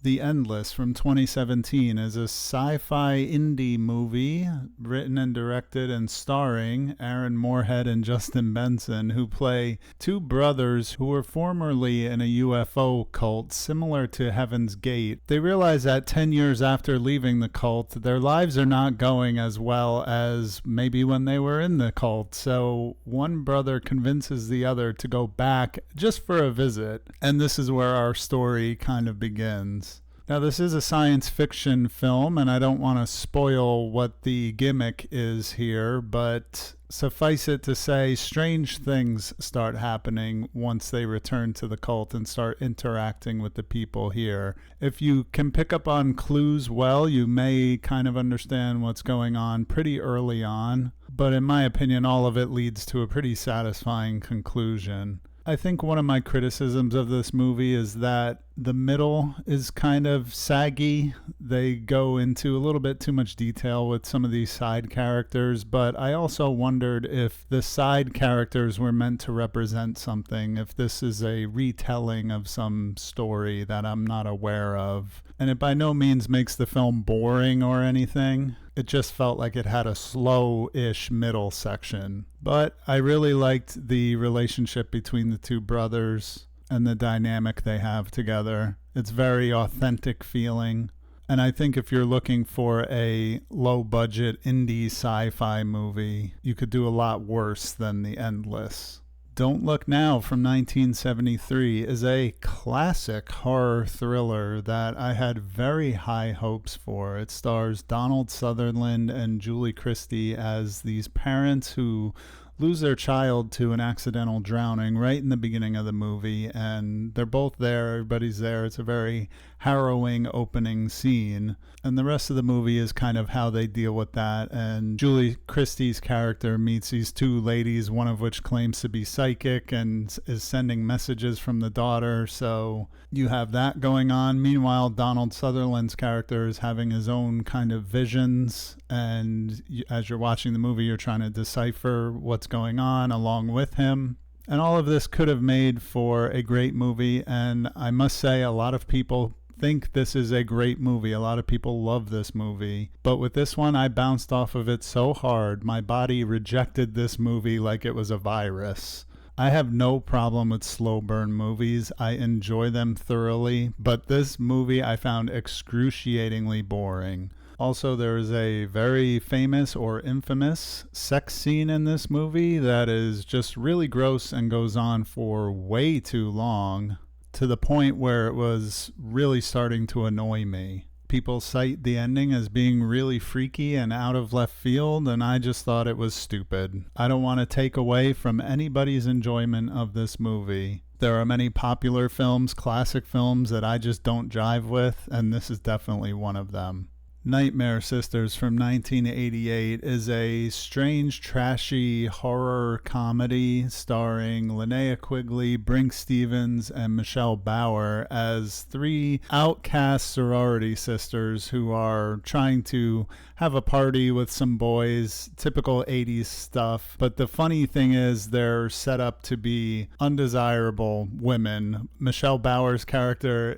The Endless from 2017 is a sci-fi indie movie written and directed and starring Aaron Moorhead and Justin Benson, who play two brothers who were formerly in a UFO cult similar to Heaven's Gate. They realize that 10 years after leaving the cult, their lives are not going as well as maybe when they were in the cult. So one brother convinces the other to go back just for a visit. And this is where our story kind of begins. Now, this is a science fiction film, and I don't want to spoil what the gimmick is here, but suffice it to say, strange things start happening once they return to the cult and start interacting with the people here. If you can pick up on clues well, you may kind of understand what's going on pretty early on, but in my opinion, all of it leads to a pretty satisfying conclusion. I think one of my criticisms of this movie is that the middle is kind of saggy. They go into a little bit too much detail with some of these side characters, but I also wondered if the side characters were meant to represent something, if this is a retelling of some story that I'm not aware of. And it by no means makes the film boring or anything. It just felt like it had a slow-ish middle section. But I really liked the relationship between the two brothers and the dynamic they have together. It's very authentic feeling. And I think if you're looking for a low-budget indie sci-fi movie, you could do a lot worse than The Endless. Don't Look Now from 1973 is a classic horror thriller that I had very high hopes for. It stars Donald Sutherland and Julie Christie as these parents who lose their child to an accidental drowning right in the beginning of the movie, and they're both there, everybody's there. It's a very harrowing opening scene, and the rest of the movie is kind of how they deal with that. And Julie Christie's character meets these two ladies, one of which claims to be psychic and is sending messages from the daughter, so you have that going on. Meanwhile, Donald Sutherland's character is having his own kind of visions, and as you're watching the movie, you're trying to decipher what's going on along with him. And all of this could have made for a great movie, and I must say a lot of people think this is a great movie. A lot of people love this movie, but with this one I bounced off of it so hard, my body rejected this movie like it was a virus. I have no problem with slow burn movies. I enjoy them thoroughly, but this movie I found excruciatingly boring. Also, there is a very famous or infamous sex scene in this movie that is just really gross and goes on for way too long, to the point where it was really starting to annoy me. People cite the ending as being really freaky and out of left field, and I just thought it was stupid. I don't want to take away from anybody's enjoyment of this movie. There are many popular films, classic films, that I just don't jive with, and this is definitely one of them. Nightmare Sisters from 1988 is a strange, trashy horror comedy starring Linnea Quigley, Brink Stevens, and Michelle Bauer as three outcast sorority sisters who are trying to have a party with some boys, typical 80s stuff. But the funny thing is they're set up to be undesirable women. Michelle Bauer's character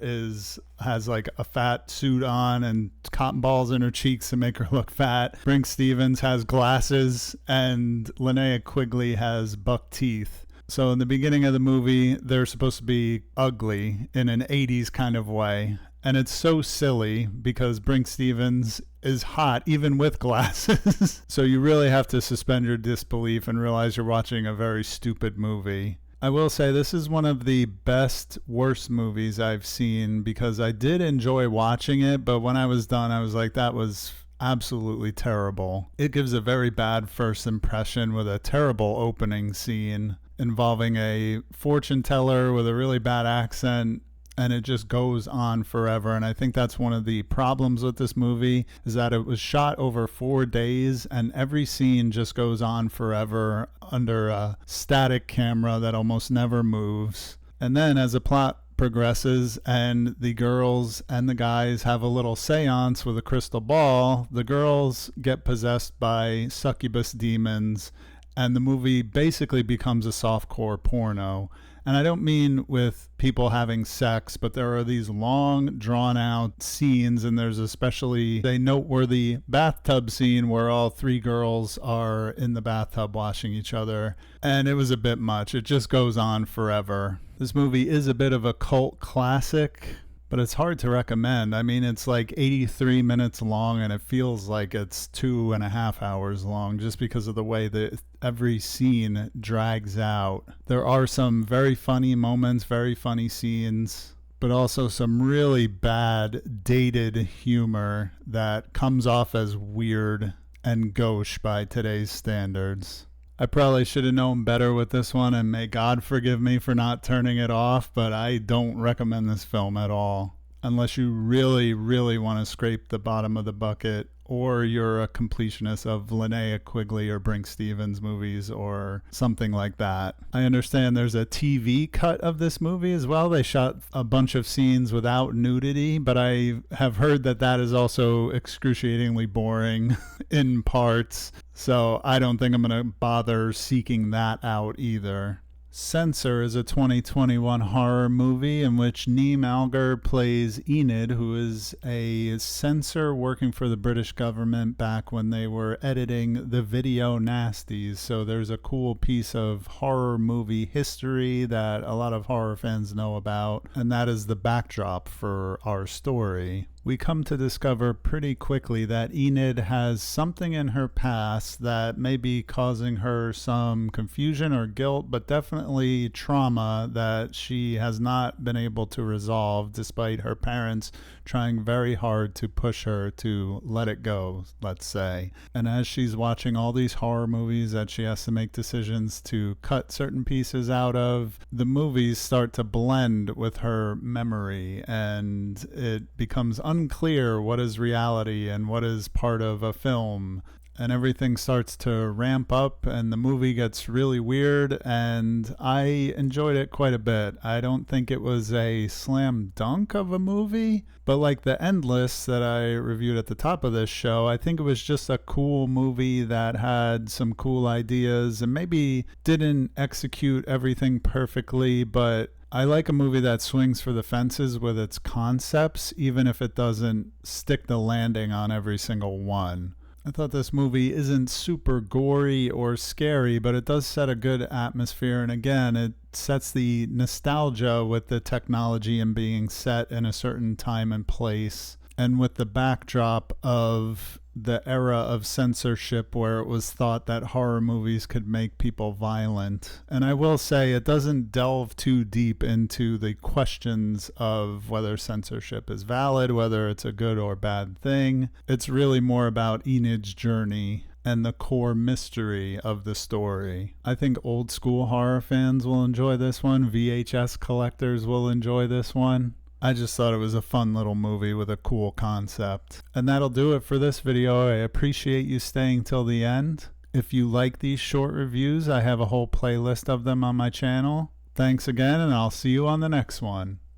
has like a fat suit on and cotton balls in her cheeks to make her look fat. Brink Stevens has glasses, and Linnea Quigley has buck teeth. So in the beginning of the movie, they're supposed to be ugly in an 80s kind of way. And it's so silly because Brink Stevens is hot even with glasses. So you really have to suspend your disbelief and realize you're watching a very stupid movie. I will say this is one of the best, worst movies I've seen because I did enjoy watching it, but when I was done, I was like, that was absolutely terrible. It gives a very bad first impression with a terrible opening scene involving a fortune teller with a really bad accent, and it just goes on forever. And I think that's one of the problems with this movie, is that it was shot over 4 days and every scene just goes on forever under a static camera that almost never moves. And then as the plot progresses and the girls and the guys have a little seance with a crystal ball, the girls get possessed by succubus demons, and the movie basically becomes a softcore porno. And I don't mean with people having sex, but there are these long, drawn out scenes, and there's especially a noteworthy bathtub scene where all three girls are in the bathtub washing each other. And it was a bit much. It just goes on forever. This movie is a bit of a cult classic, but it's hard to recommend. I mean, it's like 83 minutes long, and it feels like it's 2.5 hours long just because of the way that every scene drags out. There are some very funny moments, very funny scenes, but also some really bad, dated humor that comes off as weird and gauche by today's standards. I probably should have known better with this one, and may God forgive me for not turning it off, but I don't recommend this film at all. Unless you really, really want to scrape the bottom of the bucket, or you're a completionist of Linnea Quigley or Brinke Stevens movies or something like that. I understand there's a TV cut of this movie as well. They shot a bunch of scenes without nudity, but I have heard that that is also excruciatingly boring in parts. So I don't think I'm going to bother seeking that out either. Censor is a 2021 horror movie in which Neem Algar plays Enid, who is a censor working for the British government back when they were editing the video nasties. So there's a cool piece of horror movie history that a lot of horror fans know about, and that is the backdrop for our story. We come to discover pretty quickly that Enid has something in her past that may be causing her some confusion or guilt, but definitely trauma that she has not been able to resolve despite her parents trying very hard to push her to let it go, let's say. And as she's watching all these horror movies that she has to make decisions to cut certain pieces out of, the movies start to blend with her memory, and it becomes unclear what is reality and what is part of a film. And everything starts to ramp up, and the movie gets really weird, and I enjoyed it quite a bit. I don't think it was a slam dunk of a movie, but like The Endless that I reviewed at the top of this show, I think it was just a cool movie that had some cool ideas and maybe didn't execute everything perfectly, but I like a movie that swings for the fences with its concepts, even if it doesn't stick the landing on every single one. I thought this movie isn't super gory or scary, but it does set a good atmosphere. And again, it sets the nostalgia with the technology and being set in a certain time and place, and with the backdrop of the era of censorship where it was thought that horror movies could make people violent. And I will say it doesn't delve too deep into the questions of whether censorship is valid, whether it's a good or bad thing. It's really more about Enid's journey and the core mystery of the story. I think old school horror fans will enjoy this one. VHS collectors will enjoy this one. I just thought it was a fun little movie with a cool concept. And that'll do it for this video. I appreciate you staying till the end. If you like these short reviews, I have a whole playlist of them on my channel. Thanks again, and I'll see you on the next one.